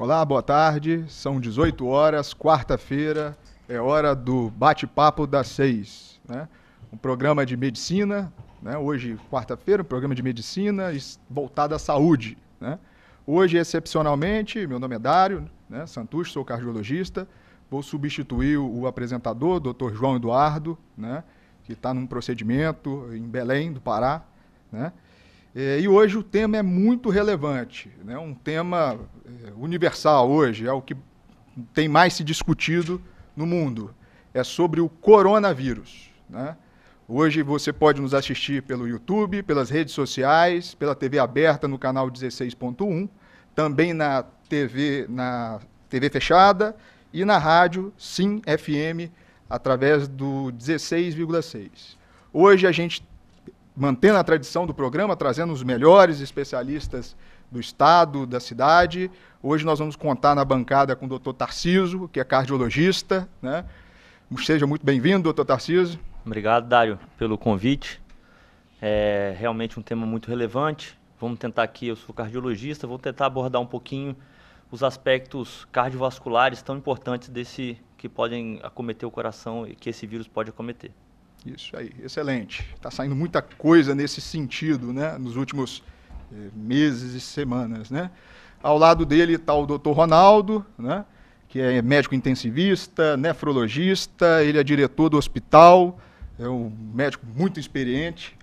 Olá, boa tarde. São 18 horas, quarta-feira, é hora do bate-papo das 6, né? Um programa de medicina, né? Hoje, quarta-feira, um programa de medicina voltado à saúde, né? Hoje, excepcionalmente, meu nome é Dário, né? Santucho, sou cardiologista. Vou substituir o apresentador, Dr. João Eduardo, né? Que está num procedimento em Belém, do Pará, né? E hoje o tema é muito relevante, né? Um tema universal hoje, é o que tem mais se discutido no mundo. É sobre o coronavírus, né? Hoje você pode nos assistir pelo YouTube, pelas redes sociais, pela TV aberta no canal 16.1, também na TV fechada e na rádio Sim FM através do 16,6. Hoje a gente, mantendo a tradição do programa, trazendo os melhores especialistas do estado, da cidade. Hoje nós vamos contar na bancada com o Dr. Tarciso, que é cardiologista, né? Seja muito bem-vindo, Dr. Tarciso. Obrigado, Dário, pelo convite. É realmente um tema muito relevante. Vamos tentar aqui, eu sou cardiologista, vou tentar abordar um pouquinho os aspectos cardiovasculares tão importantes que podem acometer o coração e que esse vírus pode acometer. Isso aí, excelente. Está saindo muita coisa nesse sentido, né, nos últimos meses e semanas, né? Ao lado dele está o Dr. Ronaldo, né, que é médico intensivista, nefrologista, ele é diretor do hospital, é um médico muito experiente,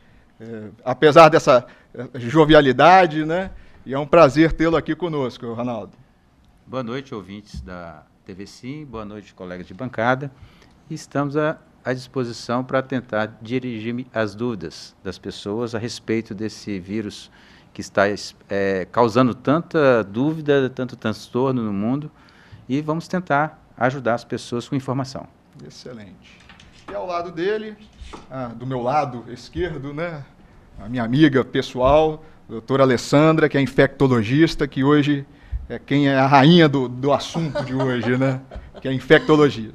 apesar dessa jovialidade, né? E é um prazer tê-lo aqui conosco, Ronaldo. Boa noite, ouvintes da TV Sim, boa noite, colegas de bancada. Estamos à disposição para tentar dirigir as dúvidas das pessoas a respeito desse vírus que está causando tanta dúvida, tanto transtorno no mundo, e vamos tentar ajudar as pessoas com informação. Excelente. E ao lado dele, do meu lado esquerdo, né, a minha amiga pessoal, a doutora Alessandra, que é infectologista, que hoje é quem é a rainha do assunto de hoje, né, que é infectologia.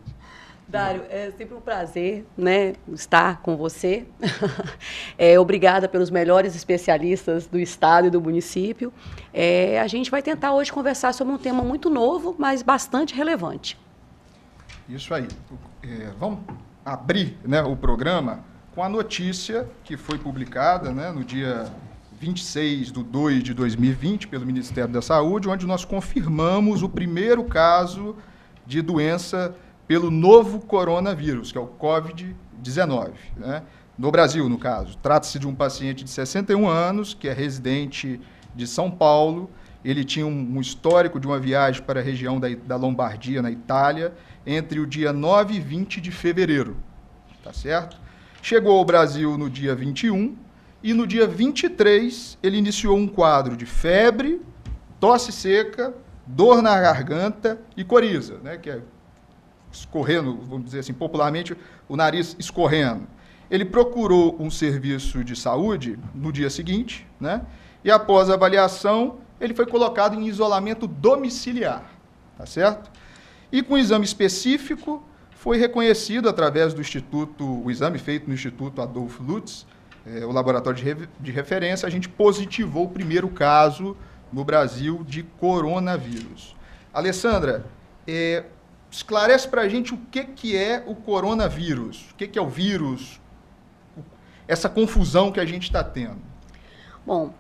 Dário, é sempre um prazer, né, estar com você. Obrigada pelos melhores especialistas do estado e do município. A gente vai tentar hoje conversar sobre um tema muito novo, mas bastante relevante. Isso aí. Vamos abrir, né, o programa com a notícia que foi publicada, né, no dia 26/2/2020 pelo Ministério da Saúde, onde nós confirmamos o primeiro caso de doença pelo novo coronavírus, que é o Covid-19, né? No Brasil, no caso. Trata-se de um paciente de 61 anos, que é residente de São Paulo. Ele tinha um histórico de uma viagem para a região da Lombardia, na Itália, entre o dia 9 e 20 de fevereiro. Tá certo? Chegou ao Brasil no dia 21 e no dia 23 ele iniciou um quadro de febre, tosse seca, dor na garganta e coriza, né? Que é escorrendo, vamos dizer assim, popularmente, o nariz escorrendo. Ele procurou um serviço de saúde no dia seguinte, né? E após a avaliação, ele foi colocado em isolamento domiciliar, tá certo? E com o exame específico, foi reconhecido através do Instituto, o exame feito no Instituto Adolfo Lutz, o laboratório de referência, a gente positivou o primeiro caso no Brasil de coronavírus. Alessandra, esclarece para a gente o que é o coronavírus, o que é o vírus, essa confusão que a gente está tendo. Bom,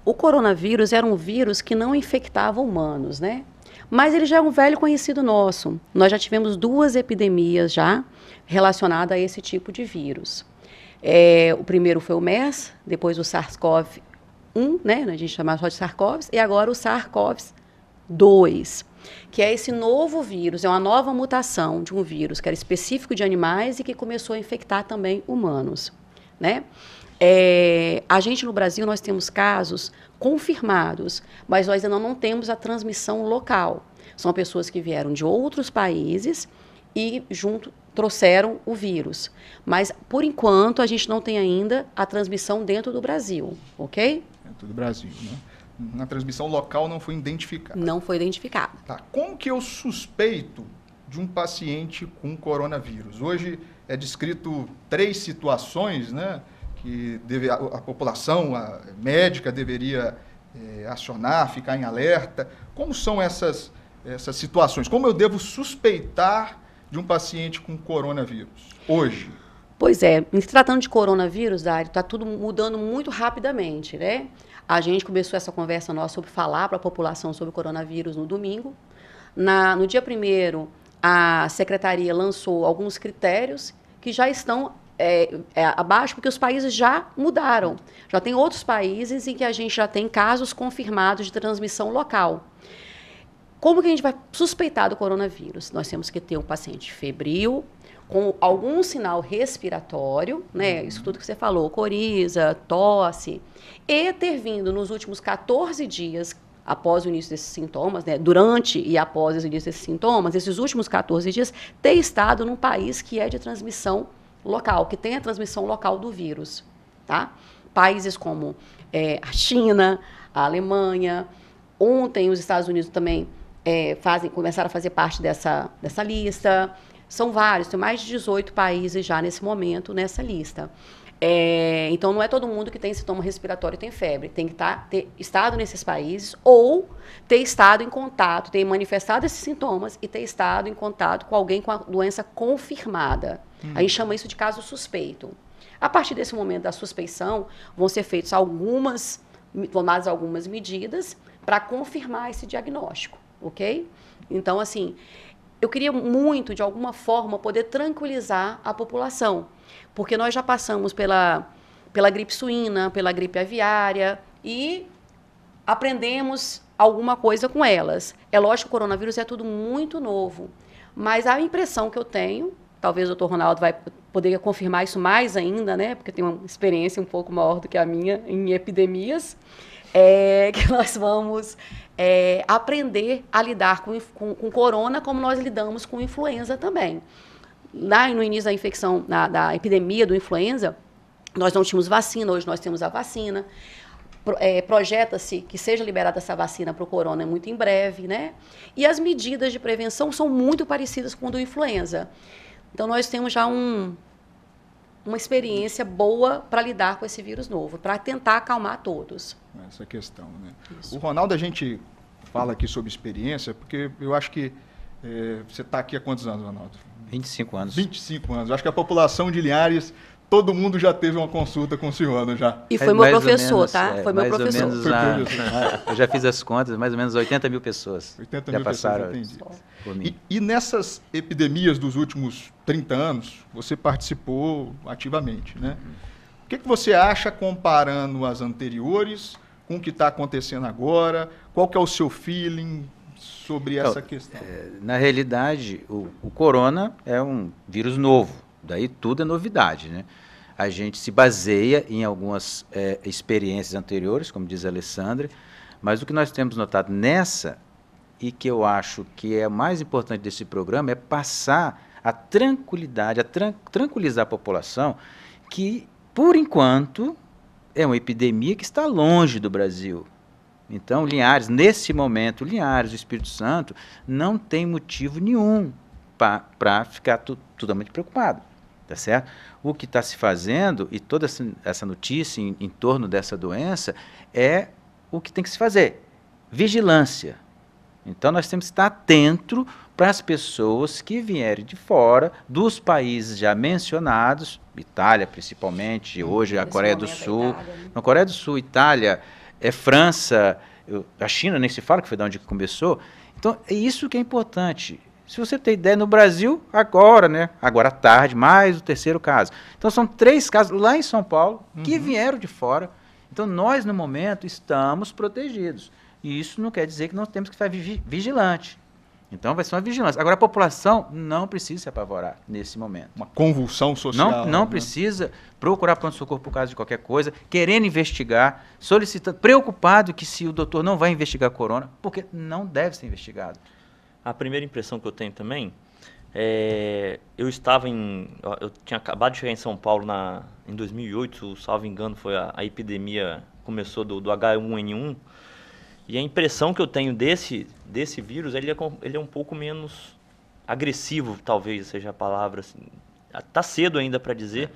o coronavírus era um vírus que não infectava humanos, né? Mas ele já é um velho conhecido nosso. Nós já tivemos 2 epidemias já relacionadas a esse tipo de vírus. O primeiro foi o MERS, depois o SARS-CoV-1, né? A gente chamava só de SARS-CoV, e agora o SARS-CoV-2. Que é esse novo vírus, é uma nova mutação de um vírus que era específico de animais e que começou a infectar também humanos, né? A gente no Brasil, nós temos casos confirmados, mas nós ainda não temos a transmissão local. São pessoas que vieram de outros países e junto trouxeram o vírus. Mas, por enquanto, a gente não tem ainda a transmissão dentro do Brasil, ok? Dentro do Brasil, né? Na transmissão local não foi identificada. Não foi identificada. Tá. Como que eu suspeito de um paciente com coronavírus? Hoje é descrito 3 situações, né, que a população médica deveria acionar, ficar em alerta. Como são essas essas situações? Como eu devo suspeitar de um paciente com coronavírus hoje? Pois é, em se tratando de coronavírus, Dário, está tudo mudando muito rapidamente, né? A gente começou essa conversa nossa sobre falar para a população sobre o coronavírus no domingo. No dia 1º, a Secretaria lançou alguns critérios que já estão abaixo, porque os países já mudaram. Já tem outros países em que a gente já tem casos confirmados de transmissão local. Como que a gente vai suspeitar do coronavírus? Nós temos que ter um paciente febril, com algum sinal respiratório, né? Isso tudo que você falou, coriza, tosse, e ter vindo nos últimos 14 dias, após o início desses sintomas, né? Durante e após o início desses sintomas, esses últimos 14 dias, ter estado num país que é de transmissão local, que tem a transmissão local do vírus, tá? Países como a China, a Alemanha, ontem os Estados Unidos também começaram a fazer parte dessa lista. São vários, tem mais de 18 países já nesse momento nessa lista. Então, não é todo mundo que tem sintoma respiratório e tem febre. Tem que ter estado nesses países ou ter estado em contato, ter manifestado esses sintomas e ter estado em contato com alguém com a doença confirmada. A gente chama isso de caso suspeito. A partir desse momento da suspeição, vão ser feitas tomadas algumas medidas para confirmar esse diagnóstico, ok? Então, assim, eu queria muito, de alguma forma, poder tranquilizar a população, porque nós já passamos pela gripe suína, pela gripe aviária e aprendemos alguma coisa com elas. É lógico que o coronavírus é tudo muito novo, mas a impressão que eu tenho, talvez o Dr. Ronaldo vai poder confirmar isso mais ainda, né, porque tem uma experiência um pouco maior do que a minha em epidemias, que nós vamos aprender a lidar com corona como nós lidamos com influenza também. Lá no início da infecção, da epidemia do influenza, nós não tínhamos vacina, hoje nós temos a vacina. Projeta-se que seja liberada essa vacina para o corona muito em breve, né? E as medidas de prevenção são muito parecidas com a do influenza. Então, nós temos já uma experiência boa para lidar com esse vírus novo, para tentar acalmar todos. Essa questão, né? Isso. O Ronaldo, a gente fala aqui sobre experiência, porque eu acho que você está aqui há quantos anos, Ronaldo? 25 anos. 25 anos. Eu acho que a população de Linhares, todo mundo já teve uma consulta com o senhor, não já? E foi meu professor, tá? Foi meu professor. Eu já fiz as contas, mais ou menos 80 mil pessoas 80 já mil passaram pessoas por mim. E nessas epidemias dos últimos 30 anos, você participou ativamente, né? O que você acha comparando as anteriores com o que está acontecendo agora? Qual que é o seu feeling sobre essa questão? Na realidade, o corona é um vírus novo, daí tudo é novidade, né? A gente se baseia em algumas experiências anteriores, como diz a Alessandra, mas o que nós temos notado nessa, e que eu acho que é mais importante desse programa, é passar a tranquilidade, tranquilizar a população que, por enquanto, é uma epidemia que está longe do Brasil. Então, Linhares, nesse momento, Linhares, o Espírito Santo, não tem motivo nenhum para ficar totalmente preocupado, tá certo? O que está se fazendo, e toda essa notícia em torno dessa doença, é o que tem que se fazer, vigilância. Então, nós temos que estar atento para as pessoas que vierem de fora, dos países já mencionados, Itália principalmente, hoje a Coreia do Sul. Na Coreia do Sul, Itália, França, a China nem se fala, que foi de onde começou. Então, é isso que é importante. Se você tem ideia, no Brasil, agora, né? Agora à tarde, mais o terceiro caso. Então, são 3 casos lá em São Paulo que vieram de fora. Então, nós, no momento, estamos protegidos. E isso não quer dizer que nós temos que ficar vigilante. Então, vai ser uma vigilância. Agora, a população não precisa se apavorar nesse momento. Uma convulsão social. Não precisa procurar pronto-socorro por causa de qualquer coisa, querendo investigar, solicitando, preocupado que se o doutor não vai investigar corona, porque não deve ser investigado. A primeira impressão que eu tenho também eu tinha acabado de chegar em São Paulo em 2008, salvo engano, foi a epidemia, começou do H1N1, e a impressão que eu tenho desse vírus, ele é um pouco menos agressivo, talvez seja a palavra. Está cedo ainda para dizer,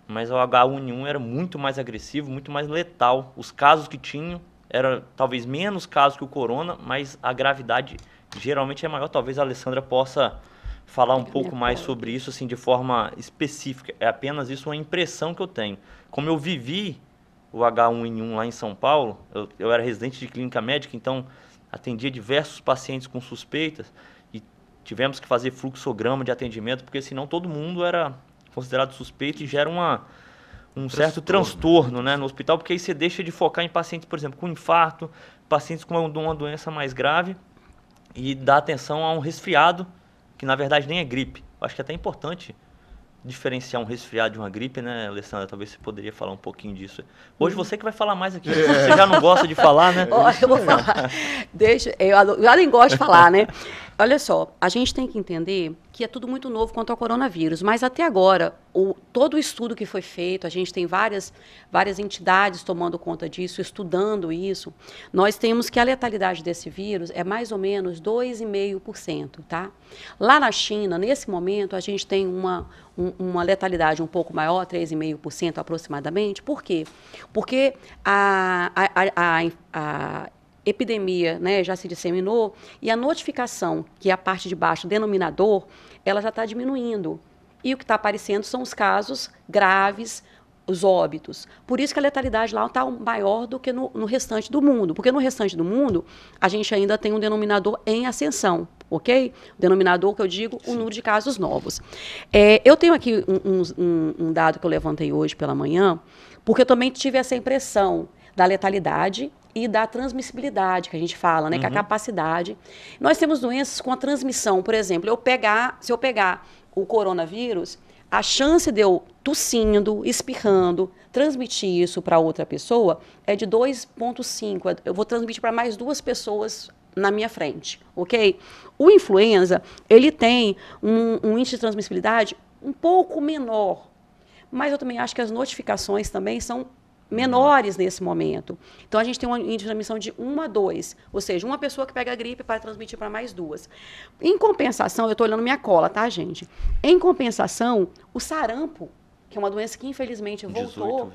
mas o H1N1 era muito mais agressivo, muito mais letal. Os casos que tinham eram talvez menos casos que o corona, mas a gravidade geralmente é maior. Talvez a Alessandra possa falar um pouco mais sobre isso, assim, de forma específica. É apenas isso uma impressão que eu tenho. Como eu vivi o H1N1 lá em São Paulo, eu era residente de clínica médica, então atendia diversos pacientes com suspeitas e tivemos que fazer fluxograma de atendimento, porque senão todo mundo era considerado suspeito e gera um certo transtorno, né, no hospital, porque aí você deixa de focar em pacientes, por exemplo, com infarto, pacientes com uma doença mais grave e dá atenção a um resfriado, que na verdade nem é gripe. Acho que é até importante diferenciar um resfriado de uma gripe, né, Alessandra? Talvez você poderia falar um pouquinho disso. Hoje você que vai falar mais aqui. Você já não gosta de falar, né? Eu vou falar. Eu nem gosto de falar, né? Olha só, a gente tem que entender que é tudo muito novo quanto ao coronavírus, mas até agora, todo o estudo que foi feito, a gente tem várias entidades tomando conta disso, estudando isso, nós temos que a letalidade desse vírus é mais ou menos 2,5%, tá? Lá na China, nesse momento, a gente tem uma letalidade um pouco maior, 3,5% aproximadamente. Por quê? Porque a epidemia, né, já se disseminou e a notificação, que é a parte de baixo, o denominador, ela já está diminuindo. E o que está aparecendo são os casos graves, os óbitos. Por isso que a letalidade lá está maior do que no restante do mundo. Porque no restante do mundo, a gente ainda tem um denominador em ascensão, ok? O denominador que eu digo, o número de casos novos. Eu tenho aqui um dado que eu levantei hoje pela manhã, porque eu também tive essa impressão da letalidade e da transmissibilidade, que a gente fala, né? Que é a capacidade. Nós temos doenças com a transmissão, por exemplo, se eu pegar o coronavírus, a chance de eu tossindo, espirrando, transmitir isso para outra pessoa é de 2,5. Eu vou transmitir para mais 2 pessoas na minha frente, ok? O influenza, ele tem um índice de transmissibilidade um pouco menor, mas eu também acho que as notificações também são menores nesse momento. Então, a gente tem um índice de transmissão de 1 a 2, ou seja, uma pessoa que pega a gripe para transmitir para mais 2. Em compensação, eu estou olhando minha cola, tá, gente? Em compensação, o sarampo, que é uma doença que, infelizmente, voltou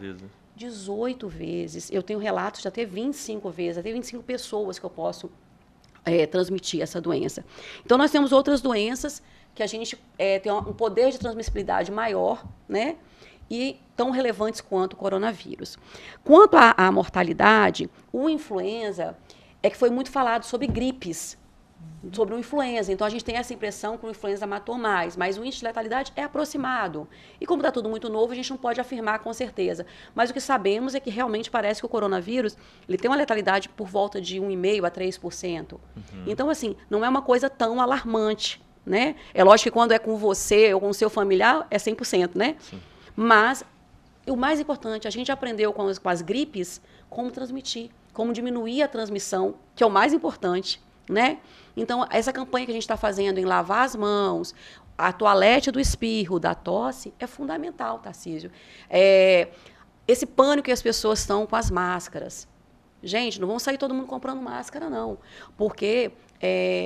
18 vezes. Eu tenho relatos de até 25 vezes, até 25 pessoas que eu posso transmitir essa doença. Então, nós temos outras doenças que a gente tem um poder de transmissibilidade maior, né? E tão relevantes quanto o coronavírus. Quanto à mortalidade, o influenza é que foi muito falado sobre gripes, sobre o influenza. Então, a gente tem essa impressão que o influenza matou mais, mas o índice de letalidade é aproximado. E como está tudo muito novo, a gente não pode afirmar com certeza. Mas o que sabemos é que realmente parece que o coronavírus ele tem uma letalidade por volta de 1,5% a 3%. Então, assim, não é uma coisa tão alarmante, né? É lógico que quando é com você ou com o seu familiar, é 100%, né? Sim. Mas o mais importante, a gente aprendeu com as gripes como transmitir, como diminuir a transmissão, que é o mais importante, né? Então, essa campanha que a gente está fazendo em lavar as mãos, a toalete do espirro, da tosse, é fundamental, Tarcísio. Esse pânico que as pessoas estão com as máscaras. Gente, não vão sair todo mundo comprando máscara, não. Porque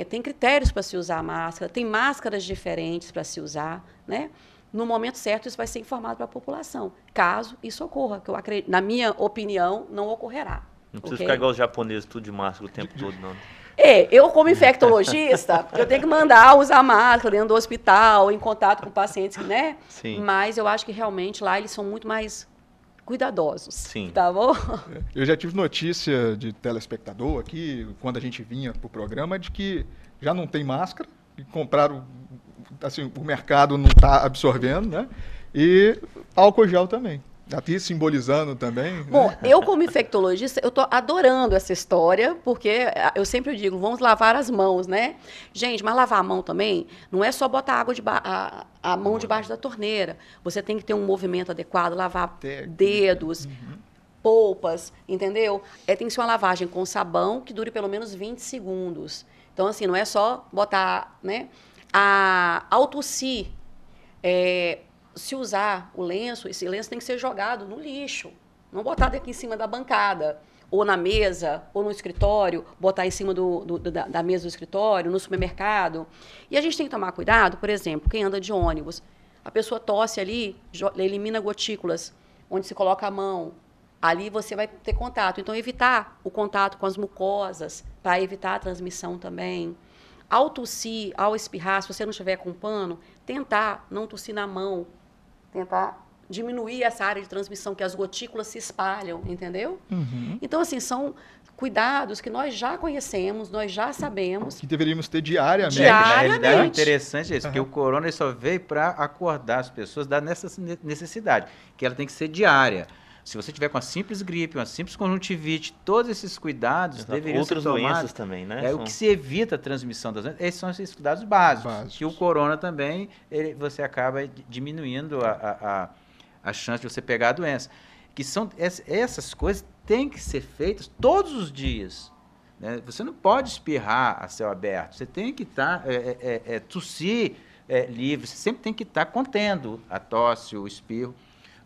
tem critérios para se usar máscara, tem máscaras diferentes para se usar, né? No momento certo, isso vai ser informado para a população, caso isso ocorra, que eu acredito, na minha opinião, não ocorrerá. Não precisa ficar igual os japoneses, tudo de máscara o tempo todo, não. Eu, como infectologista, eu tenho que mandar usar máscara dentro do hospital, em contato com pacientes, né? Sim. Mas eu acho que realmente lá eles são muito mais cuidadosos. Sim. Tá bom? Eu já tive notícia de telespectador aqui, quando a gente vinha para o programa, de que já não tem máscara, e compraram, assim, o mercado não está absorvendo, né? E álcool gel também. Aqui simbolizando também. Bom, né? eu como infectologista, eu estou adorando essa história, porque eu sempre digo, vamos lavar as mãos, né? Gente, mas lavar a mão também não é só botar água a mão debaixo da torneira. Você tem que ter um movimento adequado, lavar dedos, polpas, entendeu? Tem que ser uma lavagem com sabão que dure pelo menos 20 segundos. Então, assim, não é só botar, né? Ao tossir, se usar o lenço, esse lenço tem que ser jogado no lixo. Não botar aqui em cima da bancada, ou na mesa, ou no escritório, botar em cima da mesa do escritório, no supermercado. E a gente tem que tomar cuidado, por exemplo, quem anda de ônibus, a pessoa tosse ali, elimina gotículas, onde se coloca a mão. Ali você vai ter contato. Então, evitar o contato com as mucosas, para evitar a transmissão também. ao tossir, ao espirrar, se você não estiver com pano, tentar não tossir na mão, tentar diminuir essa área de transmissão, que as gotículas se espalham, entendeu? Então, assim, são cuidados que nós já conhecemos, nós já sabemos. Que deveríamos ter diariamente. Na realidade, é interessante isso, porque o corona ele só veio para acordar as pessoas da necessidade, que ela tem que ser diária. Se você tiver com uma simples gripe, uma simples conjuntivite, todos esses cuidados deveriam ser tomados. Outras doenças também, né? O que se evita a transmissão das doenças, esses são esses cuidados básicos. Que o corona também, você acaba diminuindo a chance de você pegar a doença. Que são essas coisas têm que ser feitas todos os dias. Né? Você não pode espirrar a céu aberto. Você tem que estar tossir livre. Você sempre tem que estar contendo a tosse, o espirro.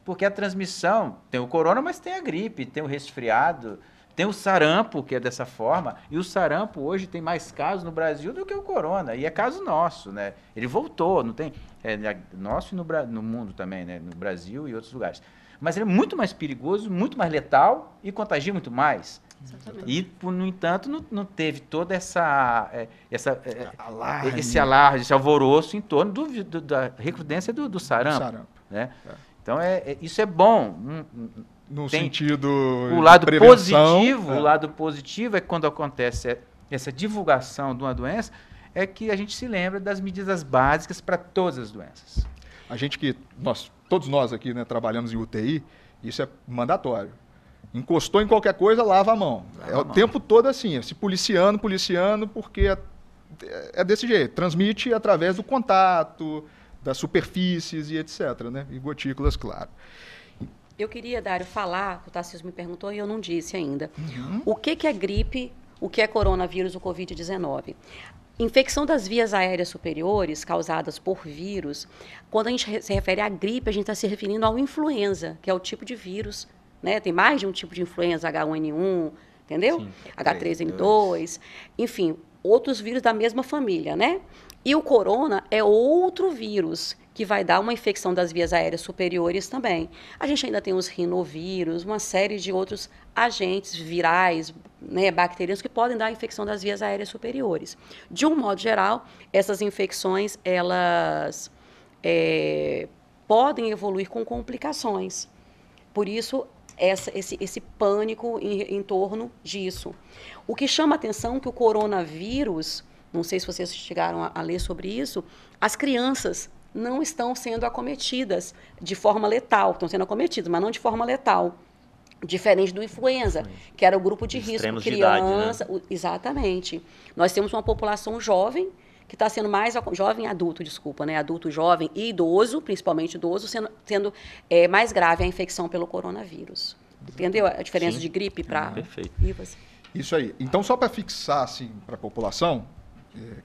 Porque a transmissão, tem o corona, mas tem a gripe, tem o resfriado, tem o sarampo, que é dessa forma. E o sarampo hoje tem mais casos no Brasil do que o corona. E é caso nosso, né? Ele voltou, não tem... nosso e no mundo também, né? No Brasil e outros lugares. Mas ele é muito mais perigoso, muito mais letal e contagia muito mais. Exatamente. E, no entanto, não teve toda esse alarde, esse alvoroço em torno da recrudescência do sarampo. Né? Então, isso é bom. No sentido o lado de prevenção. O lado positivo é que quando acontece essa divulgação de uma doença, é que a gente se lembra das medidas básicas para todas as doenças. A gente todos nós aqui, né, trabalhamos em UTI, isso é mandatório. Encostou em qualquer coisa, lava a mão. O tempo todo assim, se policiando, porque é desse jeito. Transmite através do contato, das superfícies e etc. Né? E gotículas, claro. Eu queria, Dário, falar, o Tarcísio me perguntou e eu não disse ainda. O que é gripe, o que é coronavírus, o Covid-19? Infecção das vias aéreas superiores causadas por vírus, quando a gente se refere à gripe, a gente está se referindo ao influenza, que é o tipo de vírus, né? Tem mais de um tipo de influenza, H1N1, entendeu? Sim, H3N2, enfim, outros vírus da mesma família, né? E o corona é outro vírus que vai dar uma infecção das vias aéreas superiores também. A gente ainda tem os rinovírus, uma série de outros agentes virais, né, bacterianos, que podem dar infecção das vias aéreas superiores. De um modo geral, essas infecções, elas podem evoluir com complicações. Por isso, esse pânico em torno disso. O que chama a atenção é que o coronavírus, não sei se vocês chegaram a ler sobre isso, as crianças não estão sendo acometidas de forma letal, estão sendo acometidas, mas não de forma letal. Diferente do influenza, que era o grupo de risco, criança, de idade, né? Exatamente. Nós temos uma população jovem, que está sendo mais, jovem adulto, desculpa, né? Adulto, jovem e idoso, principalmente idoso, sendo mais grave a infecção pelo coronavírus. Entendeu a diferença de gripe para... Perfeito. Isso aí. Então, só para fixar, assim, para a população,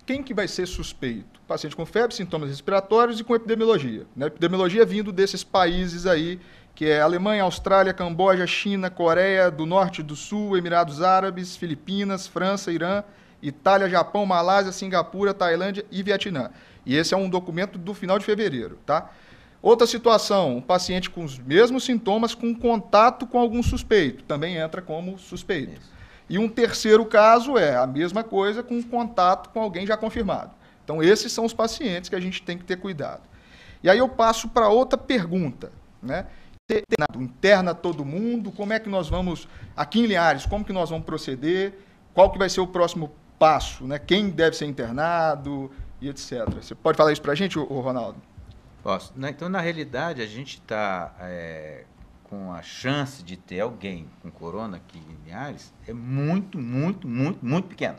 quem que vai ser suspeito? Paciente com febre, sintomas respiratórios e com epidemiologia. Né? Epidemiologia vindo desses países aí, que é Alemanha, Austrália, Camboja, China, Coreia do Norte e do Sul, Emirados Árabes, Filipinas, França, Irã, Itália, Japão, Malásia, Singapura, Tailândia e Vietnã. E esse é um documento do final de fevereiro, tá? Outra situação, um paciente com os mesmos sintomas com contato com algum suspeito, também entra como suspeito. Isso. E um terceiro caso é a mesma coisa com contato com alguém já confirmado. Então, esses são os pacientes que a gente tem que ter cuidado. E aí eu passo para outra pergunta, né? Interna todo mundo, como é que nós vamos, aqui em Linhares, como que nós vamos proceder, qual que vai ser o próximo passo, né? Quem deve ser internado e etc. Você pode falar isso para a gente, Ronaldo? Posso. Então, na realidade, a gente está com a chance de ter alguém com corona aqui em Linhares é muito, muito, muito, muito pequena.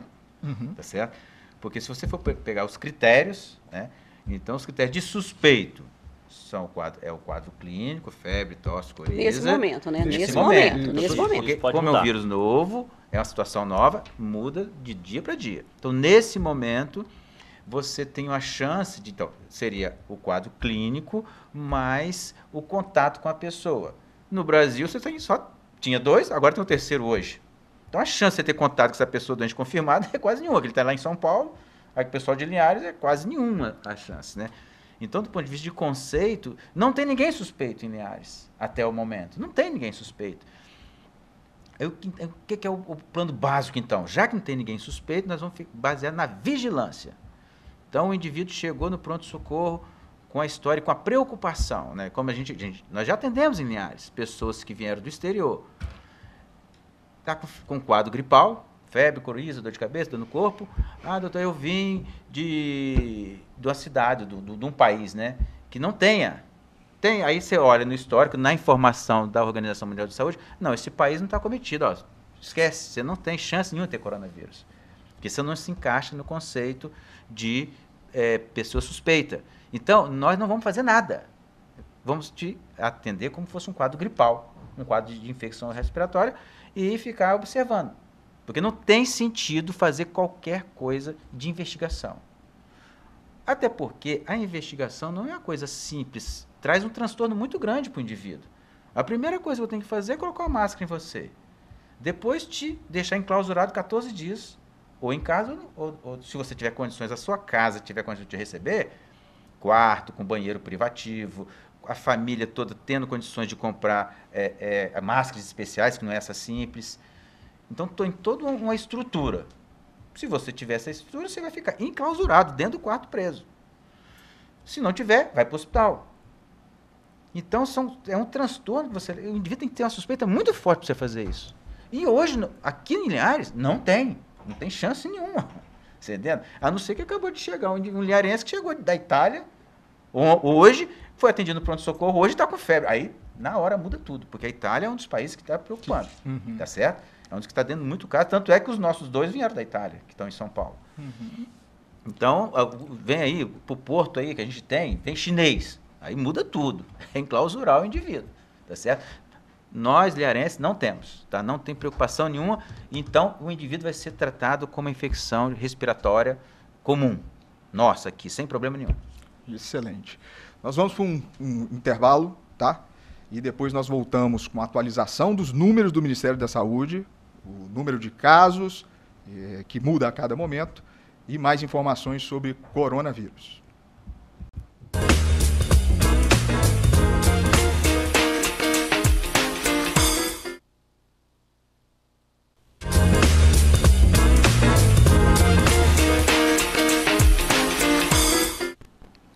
Tá certo? Porque se você for pegar os critérios, né? Então, os critérios de suspeito são o quadro clínico, febre, tosse, coriza. Nesse momento, né? Nesse momento. Porque, como é um vírus novo, é uma situação nova, muda de dia para dia. Então, nesse momento, você tem uma chance de... Então, seria o quadro clínico mais o contato com a pessoa. No Brasil, você só tinha 2, agora tem o terceiro hoje. Então, a chance de você ter contato com essa pessoa doente confirmada é quase nenhuma. Ele está lá em São Paulo, aí o pessoal de Linhares é quase nenhuma a chance, né? Então, do ponto de vista de conceito, não tem ninguém suspeito em Linhares até o momento. Não tem ninguém suspeito. O que é o plano básico, então? Já que não tem ninguém suspeito, nós vamos basear na vigilância. Então, o indivíduo chegou no pronto-socorro com a história, com a preocupação, né? Como nós já atendemos em Linhares, pessoas que vieram do exterior, está com quadro gripal, febre, coriza, dor de cabeça, dor no corpo. Ah, doutor, eu vim de uma cidade, de um país, né, que não tenha. Aí você olha no histórico, na informação da Organização Mundial de Saúde, não, esse país não está cometido, ó, esquece, você não tem chance nenhuma de ter coronavírus, porque você não se encaixa no conceito de pessoa suspeita. Então, nós não vamos fazer nada, vamos te atender como se fosse um quadro gripal, um quadro de infecção respiratória e ficar observando, porque não tem sentido fazer qualquer coisa de investigação. Até porque a investigação não é uma coisa simples, traz um transtorno muito grande para o indivíduo. A primeira coisa que eu tenho que fazer é colocar uma máscara em você. Depois te deixar enclausurado 14 dias. Ou em casa, ou se você tiver condições, a sua casa tiver condições de te receber, quarto com banheiro privativo, a família toda tendo condições de comprar máscaras especiais, que não é essa simples. Então, estou em toda uma estrutura. Se você tiver essa estrutura, você vai ficar enclausurado dentro do quarto preso. Se não tiver, vai para o hospital. Então, é um transtorno que o indivíduo tem que ter uma suspeita muito forte para você fazer isso. E hoje, aqui em Linhares, não tem chance nenhuma. Você entende? A não ser que acabou de chegar um linharense que chegou da Itália, hoje, foi atendido no pronto-socorro, hoje está com febre. Aí, na hora, muda tudo, porque a Itália é um dos países que está preocupando, tá certo? É um dos que está dando muito caso, tanto é que os nossos 2 vieram da Itália, que estão em São Paulo. Então, vem aí, pro porto aí que a gente tem, vem chinês, aí muda tudo, é enclausurar o indivíduo, tá certo? Nós, linharenses, não temos, tá? Não tem preocupação nenhuma, então o indivíduo vai ser tratado como uma infecção respiratória comum, nossa, aqui, sem problema nenhum. Excelente. Nós vamos para um intervalo, tá? E depois nós voltamos com a atualização dos números do Ministério da Saúde, o número de casos, que muda a cada momento, e mais informações sobre coronavírus.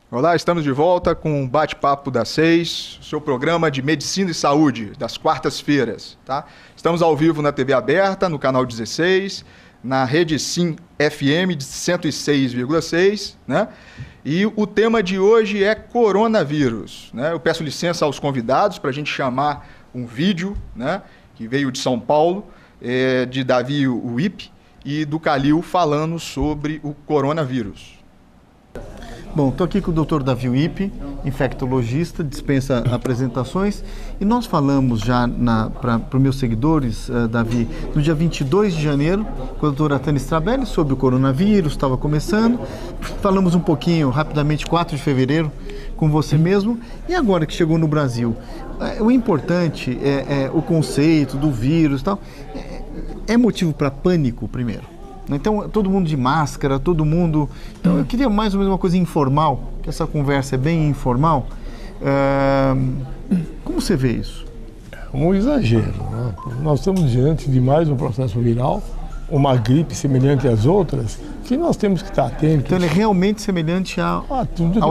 Olá, estamos de volta com o Bate-Papo das 6, seu programa de Medicina e Saúde, das quartas-feiras, tá? Estamos ao vivo na TV aberta, no canal 16, na Rede Sim FM de 106,6, né? E o tema de hoje é coronavírus, né? Eu peço licença aos convidados para a gente chamar um vídeo, né? Que veio de São Paulo, de Davi Uip e do Calil falando sobre o coronavírus. Bom, estou aqui com o Dr. Davi Uip, infectologista, dispensa apresentações, e nós falamos já para os meus seguidores, Davi, no dia 22 de janeiro, com a doutora Tânia Strabelli, sobre o coronavírus, estava começando, falamos um pouquinho, rapidamente, 4 de fevereiro, com você mesmo, e agora que chegou no Brasil, o importante é o conceito do vírus e tal, é motivo para pânico primeiro? Então, todo mundo de máscara, todo mundo... Então, eu queria mais ou menos uma coisa informal, que essa conversa é bem informal. Como você vê isso? É um exagero, né? Nós estamos diante de mais um processo viral, uma gripe semelhante às outras, que nós temos que estar atentos. Então, ele é realmente semelhante ao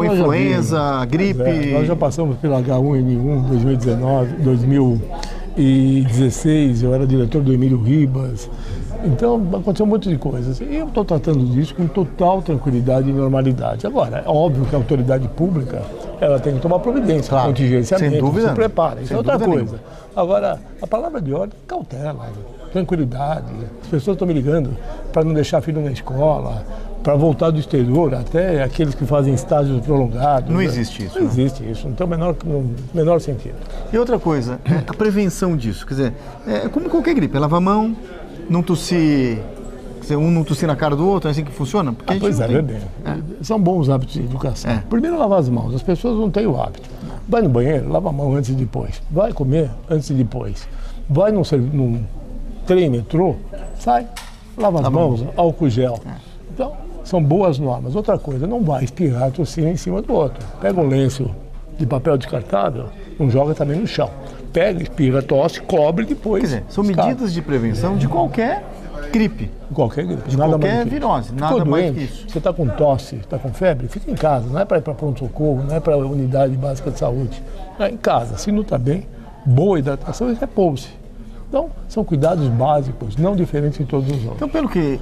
influenza, à gripe? Nós já passamos pelo H1N1 2019, 2016, eu era diretor do Emílio Ribas. Então, aconteceu um monte de coisas. E eu estou tratando disso com total tranquilidade e normalidade. Agora, é óbvio que a autoridade pública, ela tem que tomar providência, claro, contingenciamento, sem dúvida, se prepara. Isso é outra coisa. Nenhuma. Agora, a palavra de ordem é cautela, tranquilidade. As pessoas estão me ligando para não deixar filho na escola, para voltar do exterior, até aqueles que fazem estágios prolongados. Não existe isso. Não existe isso, não tem o menor sentido. E outra coisa, a prevenção disso, quer dizer, é como qualquer gripe, lava a mão, não tossir, um não tossir na cara do outro, é assim que funciona? Porque pois é, bem. São bons hábitos de educação. Primeiro, lavar as mãos. As pessoas não têm o hábito. Vai no banheiro, lava a mão antes e depois. Vai comer antes e depois. Vai num trem, metrô, sai, lava as mãos, álcool gel. Então, são boas normas. Outra coisa, não vai espirrar, tossir em cima do outro. Pega um lenço de papel descartável, não joga também no chão. pega, espirra, tosse, cobre e depois. Quer dizer, são escapa. medidas de prevenção de qualquer gripe. Qualquer gripe. De Nada qualquer mais que isso. virose, nada Ficou mais doente, que isso. Você está com tosse, está com febre, fica em casa. Não é para ir para pronto-socorro, não é para a unidade básica de saúde. É em casa. Se não está bem, boa hidratação e repouse. Então, são cuidados básicos, não diferentes de todos os outros. Então, pelo que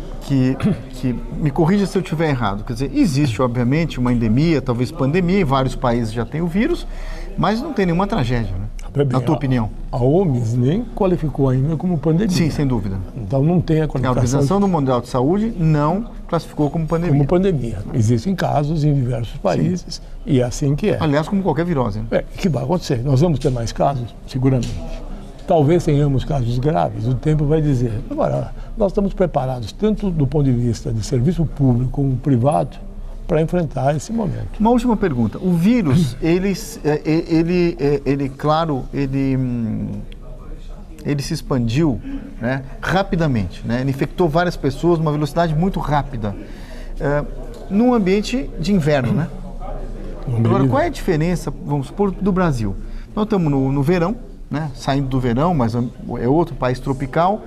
me corrija se eu estiver errado, quer dizer, existe obviamente uma endemia, talvez pandemia, em vários países já tem o vírus, mas não tem nenhuma tragédia, né? Na tua opinião? A OMS nem qualificou ainda como pandemia. Sim, sem dúvida. Então não tem a A qualificação Organização do Mundial de Saúde não classificou como pandemia. como pandemia. Existem casos em diversos países e é assim que é. Aliás, como qualquer virose. Né? O que vai acontecer? Nós vamos ter mais casos? Seguramente. Talvez tenhamos casos graves, o tempo vai dizer. Agora, nós estamos preparados, tanto do ponto de vista de serviço público como privado, para enfrentar esse momento. Uma última pergunta. O vírus, ele se expandiu, né, rapidamente, né? Ele infectou várias pessoas numa velocidade muito rápida, num ambiente de inverno, né? Agora, qual é a diferença, vamos supor, do Brasil? Nós estamos no verão, né, saindo do verão, mas é outro país tropical.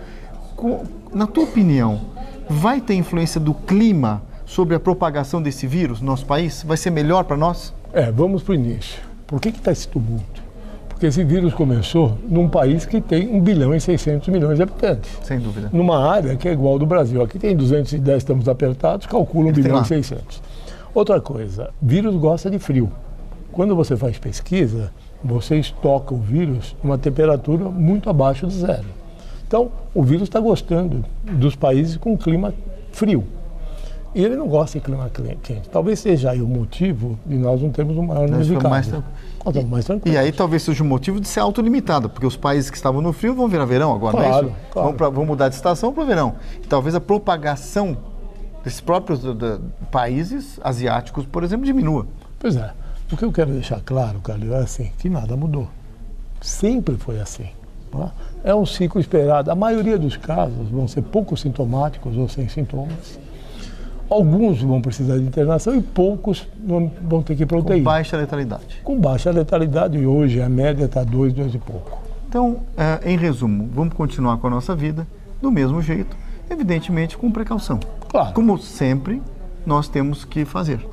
Na tua opinião, vai ter influência do clima sobre a propagação desse vírus no nosso país? Vai ser melhor para nós? Vamos para o início. Por que está esse tumulto? Porque esse vírus começou num país que tem 1 bilhão e 600 milhões de habitantes. Sem dúvida. Numa área que é igual ao do Brasil. Aqui tem 210, estamos apertados, calcula 1 bilhão e 600. Outra coisa, vírus gosta de frio. Quando você faz pesquisa, você estoca o vírus numa temperatura muito abaixo de zero. Então, o vírus está gostando dos países com clima frio. E ele não gosta de clima quente. Talvez seja aí o motivo de nós não termos um maior número de casos. Nós estamos mais tranquilos. E aí talvez seja o motivo de ser autolimitado, porque os países que estavam no frio vão virar verão agora, não é isso? Claro. Vão mudar de estação para o verão. E talvez a propagação desses próprios países asiáticos, por exemplo, diminua. Pois é. O que eu quero deixar claro, Carlos, é assim, que nada mudou. Sempre foi assim. Tá? É um ciclo esperado. A maioria dos casos vão ser pouco sintomáticos ou sem sintomas. Alguns vão precisar de internação e poucos vão ter que ir para UTI. Com baixa letalidade. Com baixa letalidade, e hoje a média está 2 e pouco. Então, em resumo, vamos continuar com a nossa vida do mesmo jeito, evidentemente com precaução. Claro. Como sempre, nós temos que fazer.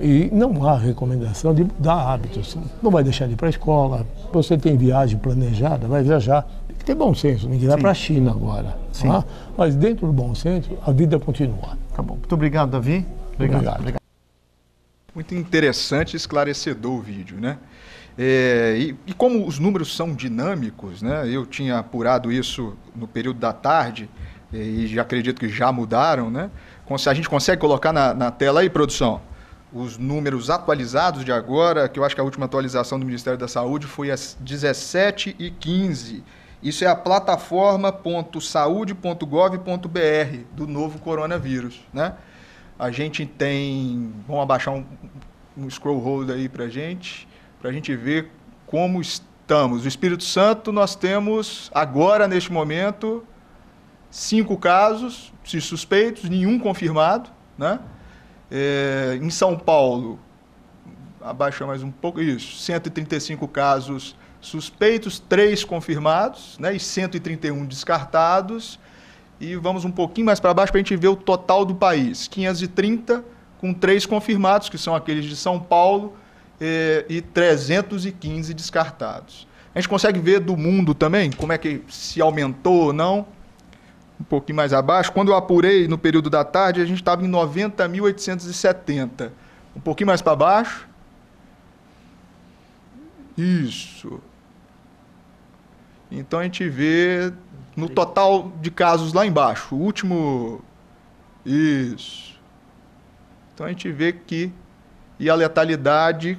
E não há recomendação de mudar hábitos. Não vai deixar de ir para a escola. Você tem viagem planejada, vai viajar. Tem que ter bom senso. Ninguém vai para a China agora. Sim. Tá? Mas dentro do bom senso, a vida continua. Tá bom. Muito obrigado, Davi. Obrigado. Muito interessante e esclarecedor o vídeo, né? E como os números são dinâmicos, né? Eu tinha apurado isso no período da tarde e já acredito que já mudaram, né? A gente consegue colocar na tela aí, produção, os números atualizados de agora, que eu acho que a última atualização do Ministério da Saúde foi às 17h15. Isso é a plataforma.saude.gov.br do novo coronavírus, né? A gente tem... Vamos abaixar um scroll holder aí para a gente ver como estamos. No Espírito Santo, nós temos, agora, neste momento, 5 casos suspeitos, nenhum confirmado, né? Em São Paulo, abaixa mais um pouco, 135 casos suspeitos, 3 confirmados, né, e 131 descartados. E vamos um pouquinho mais para baixo para a gente ver o total do país. 530 com 3 confirmados, que são aqueles de São Paulo, e 315 descartados. A gente consegue ver do mundo também, como é que se aumentou ou não. Um pouquinho mais abaixo, quando eu apurei no período da tarde, a gente estava em 90.870. Um pouquinho mais para baixo. Isso. Então a gente vê no total de casos lá embaixo, o último... Isso. Então a gente vê que... E a letalidade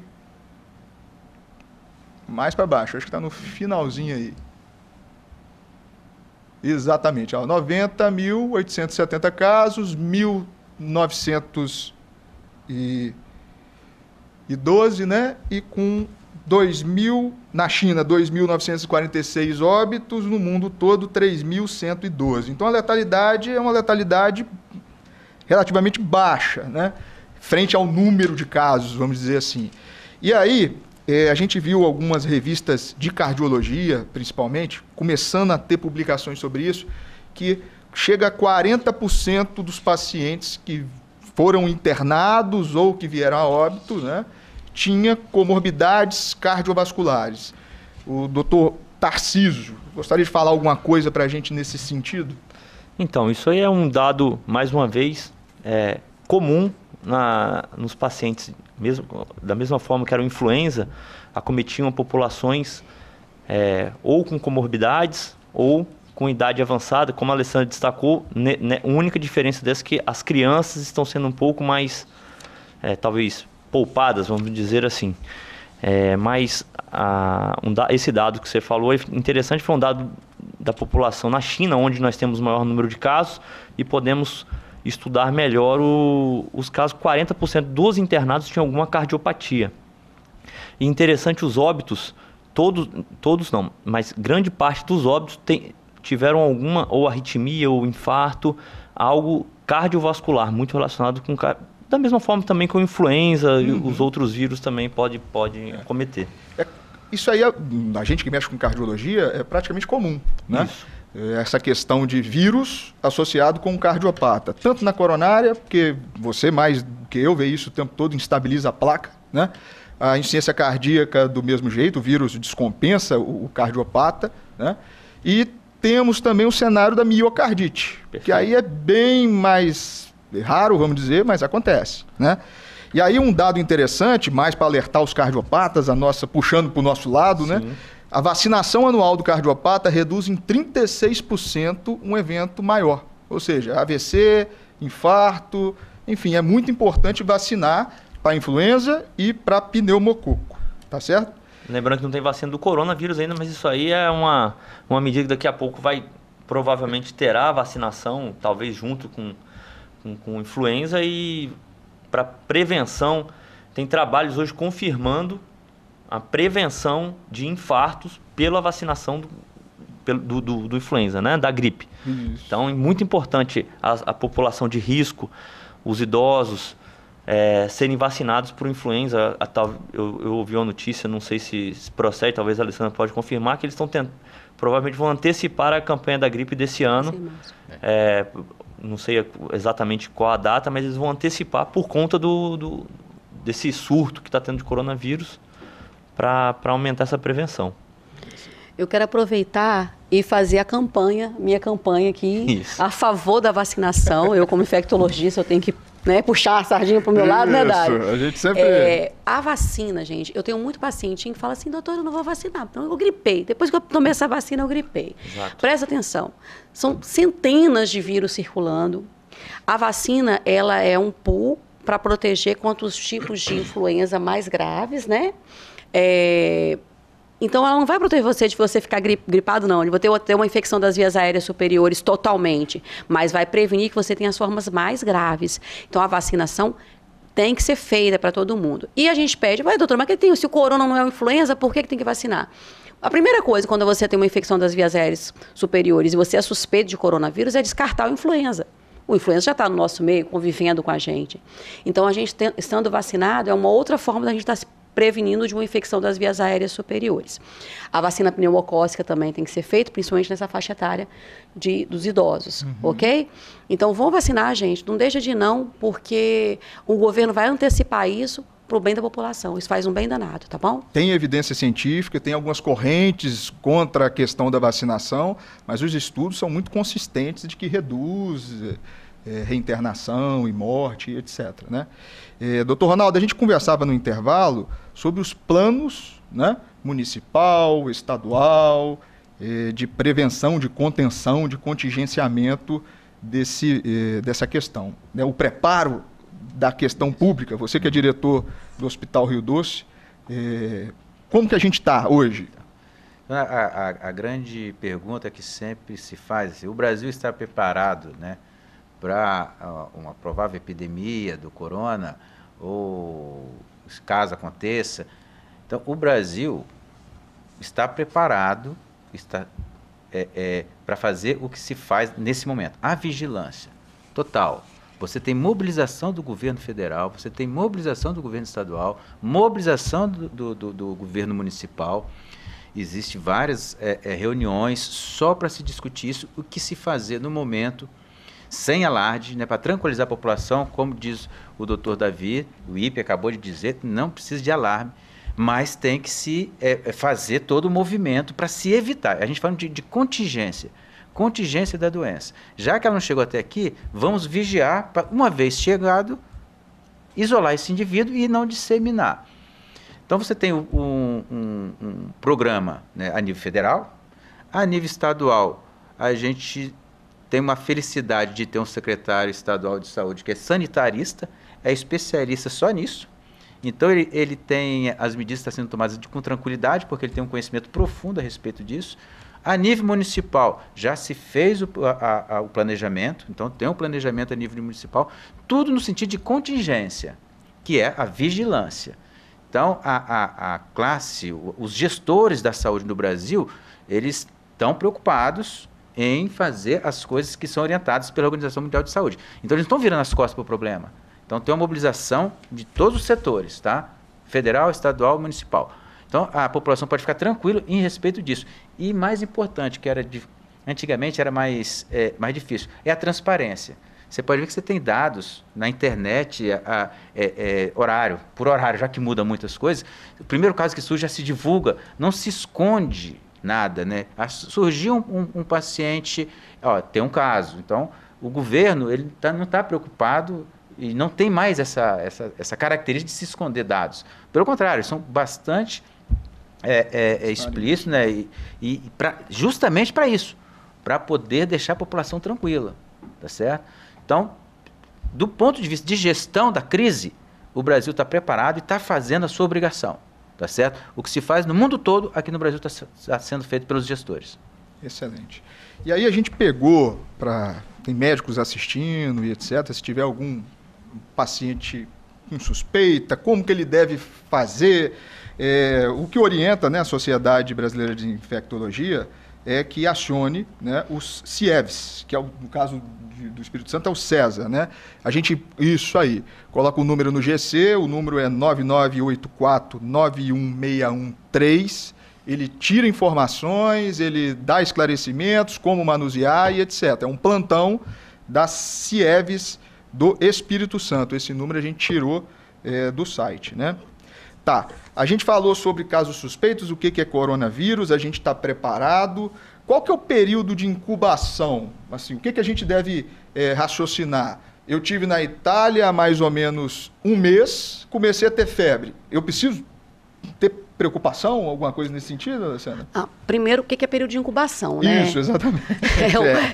mais para baixo, acho que está no finalzinho aí. Exatamente, 90.870 casos, 1.912, né? E com 2.000, na China, 2.946 óbitos, no mundo todo, 3.112. Então, a letalidade é uma letalidade relativamente baixa, né? Frente ao número de casos, vamos dizer assim. E aí, a gente viu algumas revistas de cardiologia, principalmente, começando a ter publicações sobre isso, que chega a 40% dos pacientes que foram internados ou que vieram a óbito, né, tinha comorbidades cardiovasculares. O doutor Tarcísio, gostaria de falar alguma coisa para a gente nesse sentido? Então, isso aí é um dado, mais uma vez, comum nos pacientes, da mesma forma que era o influenza, acometiam populações ou com comorbidades ou com idade avançada, como a Alessandra destacou. A única diferença dessa é que as crianças estão sendo um pouco mais, talvez, poupadas, vamos dizer assim. Mas esse dado que você falou é interessante, foi um dado da população na China, onde nós temos o maior número de casos, e podemos estudar melhor os casos. 40% dos internados tinham alguma cardiopatia. E interessante, os óbitos, todos não, mas grande parte dos óbitos tiveram alguma, ou arritmia, ou infarto, algo cardiovascular, muito relacionado com... Da mesma forma também com a influenza, e os outros vírus também podem acometer. Isso aí, a gente que mexe com cardiologia, é praticamente comum, né? Isso. Essa questão de vírus associado com o cardiopata. Tanto na coronária, porque você mais do que eu vê isso o tempo todo, instabiliza a placa, né? A insuficiência cardíaca do mesmo jeito, o vírus descompensa o cardiopata, né? E temos também o cenário da miocardite, que aí é bem mais raro, vamos dizer, mas acontece, né? E aí um dado interessante, mais para alertar os cardiopatas, puxando para o nosso lado, sim, né? A vacinação anual do cardiopata reduz em 36% um evento maior. Ou seja, AVC, infarto, enfim, é muito importante vacinar para influenza e para pneumococo, tá certo? Lembrando que não tem vacina do coronavírus ainda, mas isso aí é uma medida que daqui a pouco provavelmente terá vacinação, talvez junto com influenza, e para prevenção, tem trabalhos hoje confirmando a prevenção de infartos pela vacinação do influenza, né? Da gripe. Isso. Então, é muito importante a população de risco, os idosos, serem vacinados por influenza. Eu ouvi uma notícia, não sei se procede, talvez a Alessandra pode confirmar, que eles provavelmente vão antecipar a campanha da gripe desse ano. Não sei exatamente qual a data, mas eles vão antecipar por conta desse surto que está tendo de coronavírus, para aumentar essa prevenção. Eu quero aproveitar e fazer minha campanha aqui, isso, a favor da vacinação. Eu, como infectologista, eu tenho que puxar a sardinha para o meu lado, né, Dário? A gente sempre... A vacina, gente, eu tenho muito paciente que fala assim, doutor, eu não vou vacinar, então eu gripei. Depois que eu tomei essa vacina, eu gripei. Exato. Presta atenção, são centenas de vírus circulando. A vacina, ela é um pool para proteger contra os tipos de influenza mais graves, né? Então, ela não vai proteger você de você ficar gripado, não. De você ter uma infecção das vias aéreas superiores totalmente, mas vai prevenir que você tenha as formas mais graves. Então, a vacinação tem que ser feita para todo mundo. E a gente pede, doutor, mas se o corona não é uma influenza, por que tem que vacinar? A primeira coisa, quando você tem uma infecção das vias aéreas superiores e você é suspeito de coronavírus, é descartar a influenza. O influenza já está no nosso meio, convivendo com a gente. Então, a gente estando vacinado é uma outra forma da gente estar se prevenindo de uma infecção das vias aéreas superiores. A vacina pneumocócica também tem que ser feita, principalmente nessa faixa etária dos idosos, ok? Então, vão vacinar, gente, não deixa de ir não, porque o governo vai antecipar isso para o bem da população. Isso faz um bem danado, tá bom? Tem evidência científica, tem algumas correntes contra a questão da vacinação, mas os estudos são muito consistentes de que reduz reinternação e morte, etc., né? Doutor Ronaldo, a gente conversava no intervalo sobre os planos, né, municipal, estadual, de prevenção, de contenção, de contingenciamento dessa questão, né? O preparo da questão pública, você que é diretor do Hospital Rio Doce, como que a gente está hoje? A grande pergunta que sempre se faz, o Brasil está preparado, né, para uma provável epidemia do corona, ou caso aconteça. Então, o Brasil está preparado para fazer o que se faz nesse momento. A vigilância total. Você tem mobilização do governo federal, você tem mobilização do governo estadual, mobilização do governo municipal. Existem várias reuniões só para se discutir isso, o que se fazer no momento, sem alarde, né, para tranquilizar a população, como diz o doutor Davi, o IPE acabou de dizer, não precisa de alarme, mas tem que se fazer todo o movimento para se evitar. A gente fala de contingência da doença. Já que ela não chegou até aqui, vamos vigiar para, uma vez chegado, isolar esse indivíduo e não disseminar. Então você tem um programa, né, a nível federal, a nível estadual, a gente tem uma felicidade de ter um secretário estadual de saúde que é sanitarista, é especialista só nisso. Então ele tem as medidas que estão sendo tomadas com tranquilidade, porque ele tem um conhecimento profundo a respeito disso. A nível municipal, já se fez o planejamento, então tem um planejamento a nível municipal, tudo no sentido de contingência, que é a vigilância. Então, a classe, os gestores da saúde no Brasil, eles estão preocupados em fazer as coisas que são orientadas pela Organização Mundial de Saúde. Então, eles não estão virando as costas para o problema. Então, tem uma mobilização de todos os setores, tá? Federal, estadual, municipal. Então, a população pode ficar tranquila em respeito disso. E mais importante, que antigamente era mais difícil, é a transparência. Você pode ver que você tem dados na internet, horário, por horário, já que muda muitas coisas. O primeiro caso que surge já se divulga, não se esconde nada, né? Surgiu um paciente, tem um caso. Então, o governo não está preocupado e não tem mais essa característica de se esconder dados. Pelo contrário, são bastante explícitos, né? Justamente para isso, para poder deixar a população tranquila, tá certo? Então, do ponto de vista de gestão da crise, o Brasil está preparado e está fazendo a sua obrigação, tá certo? O que se faz no mundo todo, aqui no Brasil está sendo feito pelos gestores. Excelente. E aí a gente pegou, tem médicos assistindo e etc., se tiver algum paciente com suspeita, como que ele deve fazer, o que orienta, né, a Sociedade Brasileira de Infectologia é que acione, né, os CIEVs, que no caso do Espírito Santo é o César, né? Isso aí, coloca o número no GC, o número é 9984-91613, ele tira informações, ele dá esclarecimentos, como manusear e etc. É um plantão das CIEVs do Espírito Santo. Esse número a gente tirou do site, né? Tá, a gente falou sobre casos suspeitos, o que é coronavírus, a gente está preparado. Qual que é o período de incubação? Assim, o que a gente deve raciocinar? Eu tive na Itália há mais ou menos um mês, comecei a ter febre. Eu preciso ter preocupação, alguma coisa nesse sentido, Alessandra? Primeiro, o que é período de incubação, né? Isso, exatamente.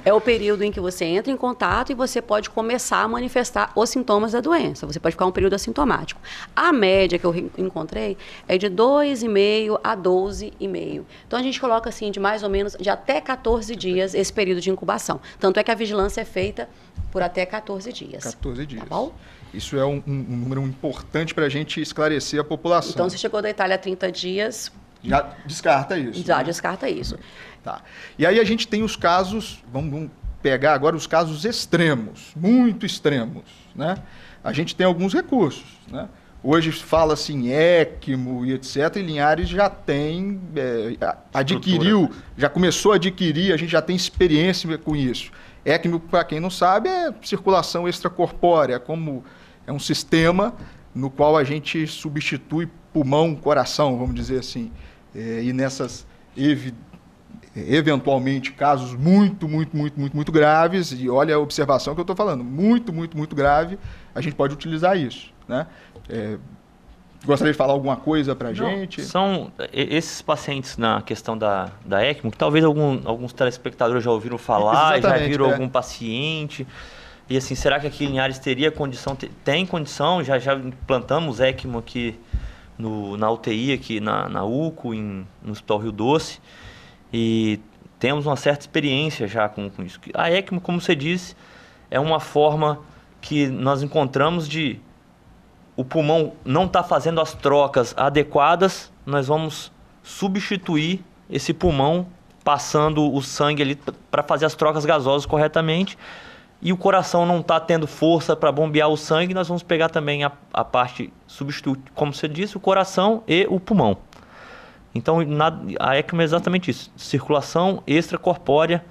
É o período em que você entra em contato e você pode começar a manifestar os sintomas da doença. Você pode ficar um período assintomático. A média que eu encontrei é de 2,5 a 12,5. Então, a gente coloca assim, de mais ou menos, de até 14 dias, esse período de incubação. Tanto é que a vigilância é feita por até 14 dias. 14 dias. Tá bom? Isso é um número importante para a gente esclarecer a população. Então, se chegou da Itália há 30 dias... Já descarta isso. Já descarta isso. Tá. E aí a gente tem os casos, vamos pegar agora os casos extremos, muito extremos, né? A gente tem alguns recursos, né? Hoje fala-se em ECMO e etc, e Linhares já tem, adquiriu, já começou a adquirir, a gente já tem experiência com isso. ECMO, para quem não sabe, é circulação extracorpórea, como é um sistema no qual a gente substitui pulmão, coração, vamos dizer assim. E nessas, eventualmente, casos muito graves, e olha a observação que eu estou falando, muito grave, a gente pode utilizar isso, né? Gostaria de falar alguma coisa para a gente? São esses pacientes na questão da ECMO, que talvez alguns telespectadores já ouviram falar, já viram algum paciente. E assim, será que aqui em Linhares teria condição? Tem condição, já implantamos ECMO aqui na UTI, aqui na UCO, no Hospital Rio Doce. E temos uma certa experiência já com isso. A ECMO, como você disse, é uma forma que nós encontramos de... O pulmão não está fazendo as trocas adequadas, nós vamos substituir esse pulmão passando o sangue ali para fazer as trocas gasosas corretamente. e o coração não está tendo força para bombear o sangue, nós vamos pegar também a parte substituta, como você disse, o coração e o pulmão. Então, a ECMO é exatamente isso, circulação extracorpórea,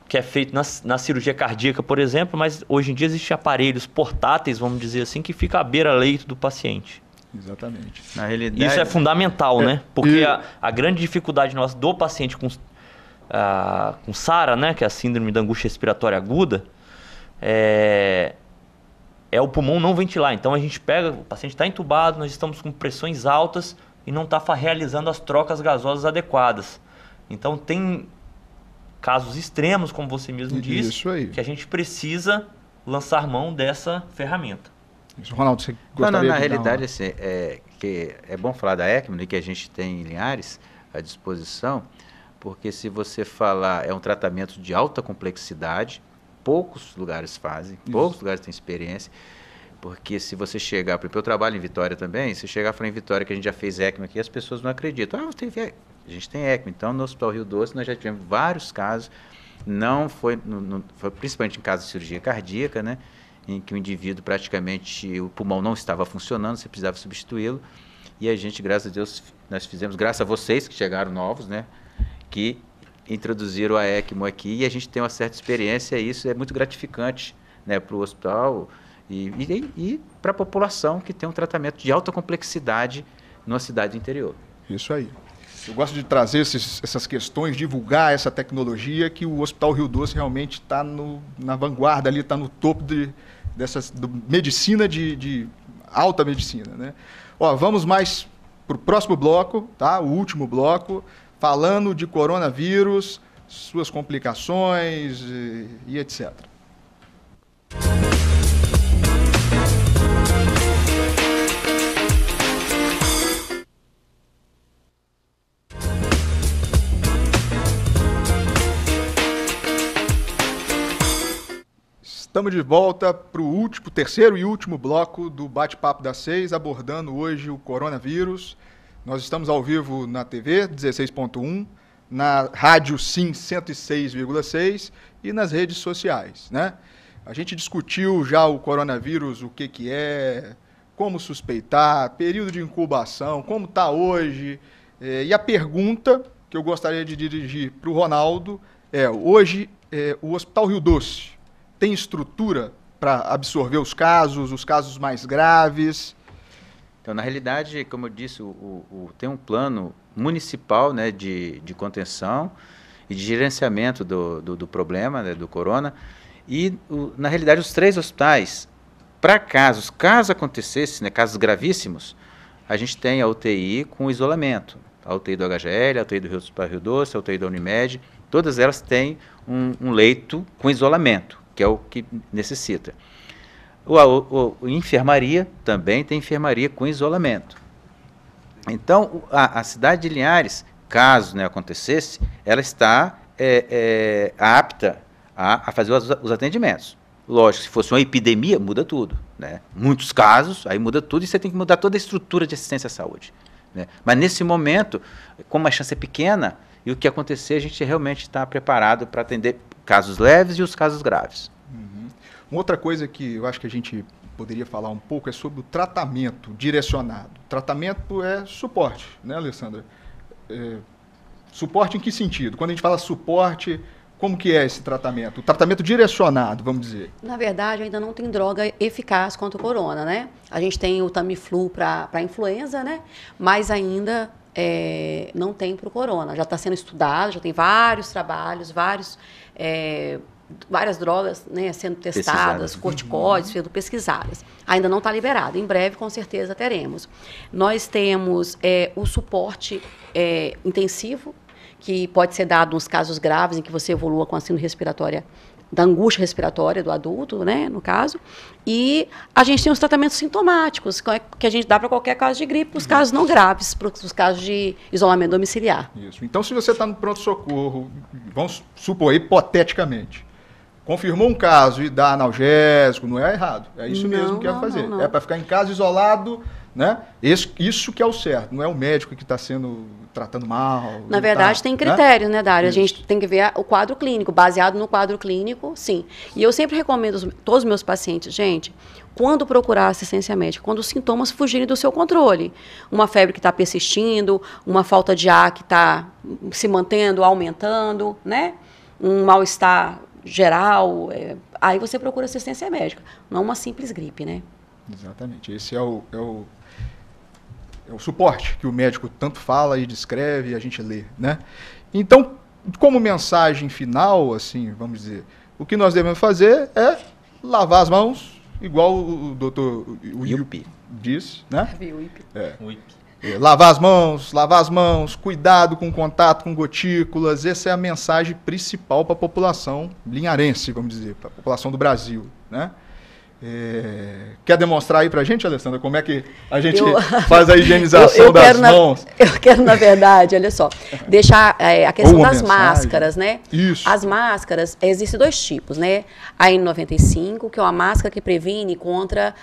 que é feito na cirurgia cardíaca, por exemplo, mas hoje em dia existem aparelhos portáteis, vamos dizer assim, que ficam à beira-leito do paciente. Exatamente. Na realidade, isso é fundamental, né? Porque a grande dificuldade nossa do paciente com SARA, né, que é a síndrome da angústia respiratória aguda, é o pulmão não ventilar. Então a gente pega, o paciente está entubado, nós estamos com pressões altas e não está realizando as trocas gasosas adequadas. Então tem casos extremos, como você mesmo disse, que a gente precisa lançar mão dessa ferramenta. Isso. Ronaldo, você gostaria na realidade, assim, que é bom falar da ECMO, né, que a gente tem em Linhares à disposição, porque se você falar, é um tratamento de alta complexidade, poucos lugares fazem, poucos lugares têm experiência, porque se você chegar, porque eu trabalho em Vitória também, se chegar e falar em Vitória que a gente já fez ECMO aqui, as pessoas não acreditam. A gente tem ECMO, então no Hospital Rio Doce nós já tivemos vários casos, foi principalmente em casos de cirurgia cardíaca, né, em que o indivíduo praticamente, o pulmão não estava funcionando, você precisava substituí-lo, e a gente, graças a Deus, nós fizemos, graças a vocês que chegaram novos, né, que introduziram a ECMO aqui, e a gente tem uma certa experiência, e isso é muito gratificante, né, para o hospital e para a população que tem um tratamento de alta complexidade numa cidade do interior. Isso aí. Eu gosto de trazer essas questões, divulgar essa tecnologia, que o Hospital Rio Doce realmente está na vanguarda, ali está no topo dessas medicina de alta medicina, né? Vamos mais para o próximo bloco, tá? O último bloco, falando de coronavírus, suas complicações e etc. Estamos de volta para o terceiro e último bloco do Bate-Papo das 6, abordando hoje o coronavírus. Nós estamos ao vivo na TV 16.1, na Rádio Sim 106,6 e nas redes sociais, né? A gente discutiu já o coronavírus, o que é, como suspeitar, período de incubação, como está hoje. E a pergunta que eu gostaria de dirigir para o Ronaldo hoje, o Hospital Rio Doce tem estrutura para absorver os casos mais graves? Então, na realidade, como eu disse, tem um plano municipal, né, de contenção e de gerenciamento do problema, né, do corona. E, na realidade, os 3 hospitais, para caso acontecesse, né, casos gravíssimos, a gente tem a UTI com isolamento. A UTI do HGL, a UTI do Rio Doce, a UTI da Unimed, todas elas têm um leito com isolamento, que é o que necessita. A enfermaria também tem enfermaria com isolamento. Então, a cidade de Linhares, caso, né, acontecesse, ela está apta a fazer os atendimentos. Lógico, se fosse uma epidemia, muda tudo, né? Muitos casos, aí muda tudo e você tem que mudar toda a estrutura de assistência à saúde, né? Mas nesse momento, como a chance é pequena, e o que acontecer, a gente realmente está preparado para atender casos leves e os casos graves. Uma outra coisa que eu acho que a gente poderia falar um pouco é sobre o tratamento direcionado. Tratamento é suporte, né, Alessandra? Suporte em que sentido? Quando a gente fala suporte, como que é esse tratamento? O tratamento direcionado, vamos dizer. Na verdade, ainda não tem droga eficaz contra o corona, né? A gente tem o Tamiflu para a influenza, né? Mas ainda não tem para o corona. Já está sendo estudado, já tem vários trabalhos, várias drogas, né, sendo testadas, corticóides sendo pesquisadas. Ainda não está liberado. Em breve, com certeza, teremos. Nós temos o suporte intensivo, que pode ser dado nos casos graves em que você evolua com a síndrome respiratória, da angústia respiratória do adulto, né, no caso. E a gente tem os tratamentos sintomáticos, que a gente dá para qualquer caso de gripe, para os casos não graves, para os casos de isolamento domiciliar. Isso. Então, se você está no pronto-socorro, vamos supor, hipoteticamente, confirmou um caso e dá analgésico, não é errado. É isso mesmo que é fazer. Não. É para ficar em casa isolado, né? Isso que é o certo. Não é o médico que está sendo tratando mal. Na verdade, tem critérios, né, Dário? A Isso. gente tem que ver o quadro clínico. Baseado no quadro clínico, sim. E eu sempre recomendo todos os meus pacientes, gente, quando procurar assistência médica, quando os sintomas fugirem do seu controle. Uma febre que está persistindo, uma falta de ar que está se mantendo, aumentando, né? Um mal-estar geral, aí você procura assistência médica, não uma simples gripe, né? Exatamente. Esse é o suporte que o médico tanto fala e descreve e a gente lê, né? Então, como mensagem final, assim, vamos dizer, o que nós devemos fazer é lavar as mãos, igual o doutor Yupi disse, né? Uip. Lavar as mãos, cuidado com o contato com gotículas, essa é a mensagem principal para a população linharense, vamos dizer, para a população do Brasil, né? Quer demonstrar aí pra gente, Alessandra, como é que a gente faz a higienização das mãos? Eu quero, na verdade, olha só, deixar a questão das máscaras, né? Isso. As máscaras, existem dois tipos, né? A N95, que é uma máscara que previne contra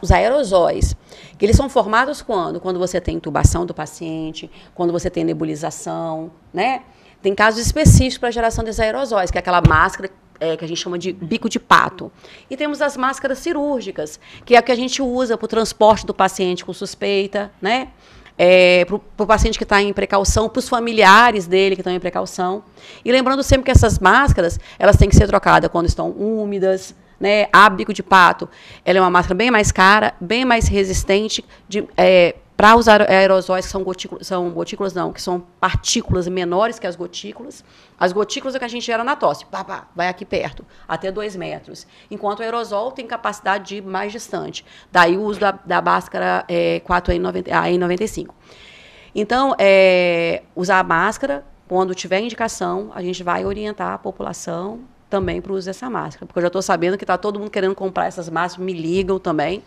os aerosóis, que eles são formados quando? Quando você tem intubação do paciente, quando você tem nebulização, né? Tem casos específicos para a geração desses aerosóis, que é aquela máscara que a gente chama de bico de pato. E temos as máscaras cirúrgicas, que é a que a gente usa para o transporte do paciente com suspeita, né? Para o paciente que está em precaução, para os familiares dele que estão em precaução. E lembrando sempre que essas máscaras, elas têm que ser trocadas quando estão úmidas, né? A bico de pato, ela é uma máscara bem mais cara, bem mais resistente, para os aerosóis, que que são partículas menores que as gotículas. As gotículas é que a gente gera na tosse, vai aqui perto, até 2 metros. Enquanto o aerosol tem capacidade de ir mais distante. Daí o uso da máscara N95. Então, usar a máscara, quando tiver indicação, a gente vai orientar a população também para o uso dessa máscara. Porque eu já estou sabendo que está todo mundo querendo comprar essas máscaras, me ligam também.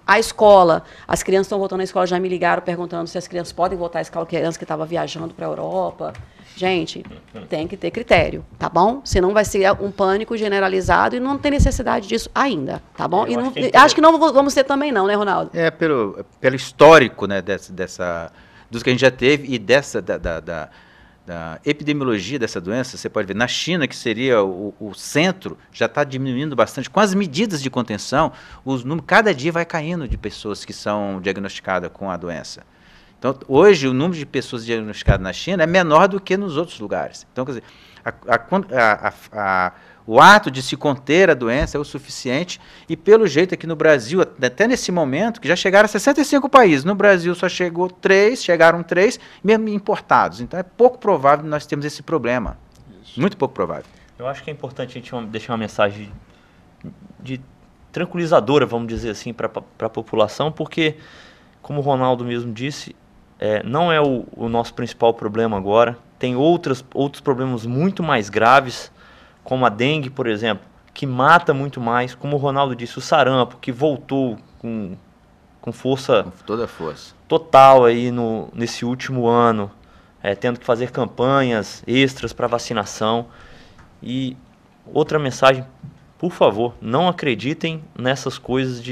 A escola, as crianças estão voltando à escola, já me ligaram perguntando se as crianças podem voltar à escola, crianças que estavam viajando para a Europa. Gente, tem que ter critério, tá bom? Senão vai ser um pânico generalizado e não tem necessidade disso ainda, tá bom? E acho que não vamos ter também não, né, Ronaldo? Pelo histórico, né, dos que a gente já teve e da epidemiologia dessa doença, você pode ver, na China, que seria o centro, já está diminuindo bastante. Com as medidas de contenção, cada dia vai caindo de pessoas que são diagnosticadas com a doença. Então, hoje, o número de pessoas diagnosticadas na China é menor do que nos outros lugares. Então, quer dizer, o ato de se conter a doença é o suficiente e, pelo jeito, aqui no Brasil, até nesse momento, que já chegaram a 65 países, no Brasil só chegaram 3, mesmo importados. Então, é pouco provável nós termos esse problema. Isso. Muito pouco provável. Eu acho que é importante a gente deixar uma mensagem de tranquilizadora, vamos dizer assim, para a população, porque, como o Ronaldo mesmo disse, não é o nosso principal problema agora. Tem outros problemas muito mais graves, como a dengue, por exemplo, que mata muito mais, como o Ronaldo disse, o sarampo, que voltou com força... Com toda a força. Total aí nesse último ano, tendo que fazer campanhas extras para vacinação. E outra mensagem, por favor, não acreditem nessas coisas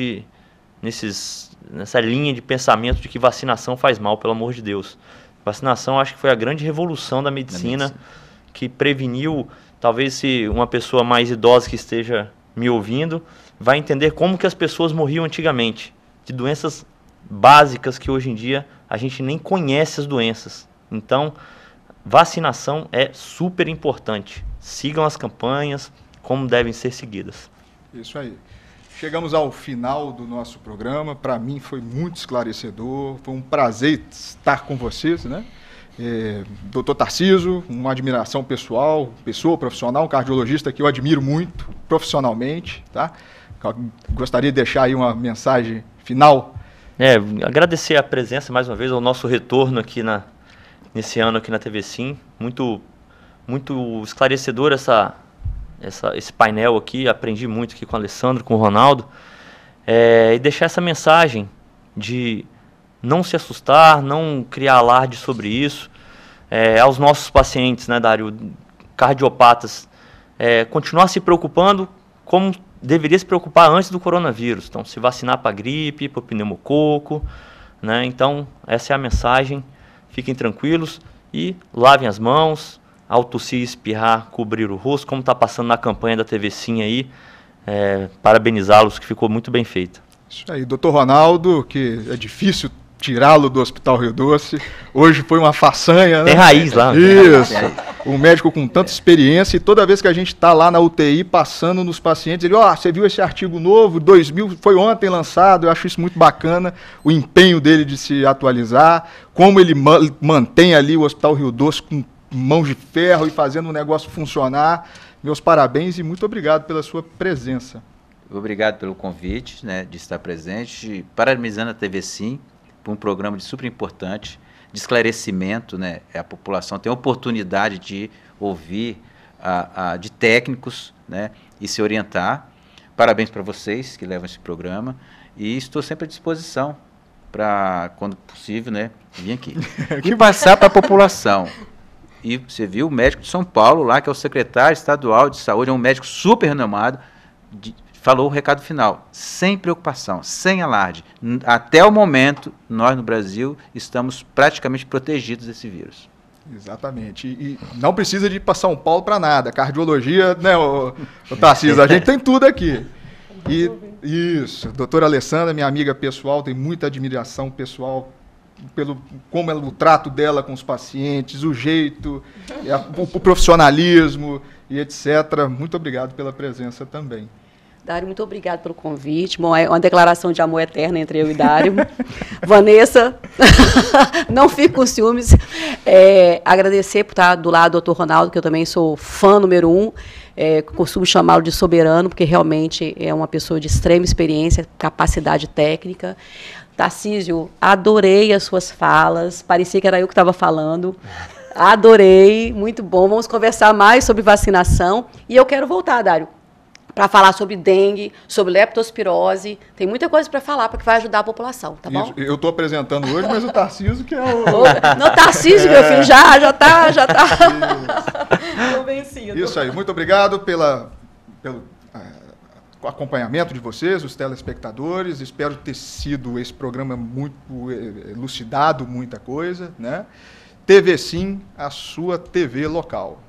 nessa linha de pensamento de que vacinação faz mal, pelo amor de Deus. Vacinação, acho que foi a grande revolução da medicina. Que preveniu... Talvez se uma pessoa mais idosa que esteja me ouvindo vai entender como que as pessoas morriam antigamente, de doenças básicas que hoje em dia a gente nem conhece as doenças. Então, vacinação é super importante. Sigam as campanhas como devem ser seguidas. Isso aí. Chegamos ao final do nosso programa. Para mim foi muito esclarecedor. Foi um prazer estar com vocês, né? Dr. Tarcísio, uma admiração pessoal, pessoa profissional, um cardiologista que eu admiro muito profissionalmente, tá? Gostaria de deixar aí uma mensagem final. Agradecer a presença mais uma vez, ao nosso retorno aqui nesse ano aqui na TV Sim, muito esclarecedor esse painel aqui, aprendi muito aqui com o Alessandro, com o Ronaldo, e deixar essa mensagem de não se assustar, não criar alarde sobre isso. Aos nossos pacientes, né, Dário, cardiopatas, continuar se preocupando como deveria se preocupar antes do coronavírus. Então, se vacinar para gripe, para pneumococo, né? Então, essa é a mensagem. fiquem tranquilos e lavem as mãos, ao tossir e espirrar, cobrir o rosto, como está passando na campanha da TV Sim aí, parabenizá-los, que ficou muito bem feita. Isso aí, doutor Ronaldo, que é difícil tirá-lo do Hospital Rio Doce, hoje foi uma façanha, né? Tem raiz lá. Isso, um médico com tanta experiência, e toda vez que a gente está lá na UTI, passando nos pacientes, ele, você viu esse artigo novo, 2000, foi ontem lançado, eu acho isso muito bacana, o empenho dele de se atualizar, como ele mantém ali o Hospital Rio Doce com mãos de ferro e fazendo o negócio funcionar. Meus parabéns e muito obrigado pela sua presença. Obrigado pelo convite, né, de estar presente, parabenizando a TV Sim por um programa super importante, de esclarecimento, né, a população tem a oportunidade de ouvir de técnicos, né, e se orientar. Parabéns para vocês que levam esse programa e estou sempre à disposição para, quando possível, né, vir aqui e passar para a população. E você viu o médico de São Paulo lá, que é o secretário estadual de saúde, é um médico super renomado, falou o recado final, sem preocupação, sem alarde. Até o momento, nós no Brasil estamos praticamente protegidos desse vírus. Exatamente. E não precisa de ir para São Paulo para nada. Cardiologia, né, o Tarcísio, a gente tem tudo aqui. E isso, doutora Alessandra, minha amiga pessoal, tem muita admiração pessoal pelo como é o trato dela com os pacientes, o jeito, o profissionalismo e etc. Muito obrigado pela presença também. Dário, muito obrigado pelo convite. Bom, é uma declaração de amor eterna entre eu e Dário. Vanessa, não fique com ciúmes. Agradecer por estar do lado do Dr. Ronaldo, que eu também sou fã número 1. Costumo chamá-lo de soberano, porque realmente é uma pessoa de extrema experiência, capacidade técnica. Tarcísio, adorei as suas falas, parecia que era eu que estava falando. Adorei, muito bom. Vamos conversar mais sobre vacinação. E eu quero voltar, Dário, para falar sobre dengue, sobre leptospirose. Tem muita coisa para falar, porque vai ajudar a população, tá bom? Isso, eu estou apresentando hoje, mas o Tarcísio que é o... Não, Tarcísio, meu filho, já tá convencido. Isso aí, muito obrigado pelo acompanhamento de vocês, os telespectadores. Espero ter sido esse programa muito elucidado, muita coisa, né? TV Sim, a sua TV local.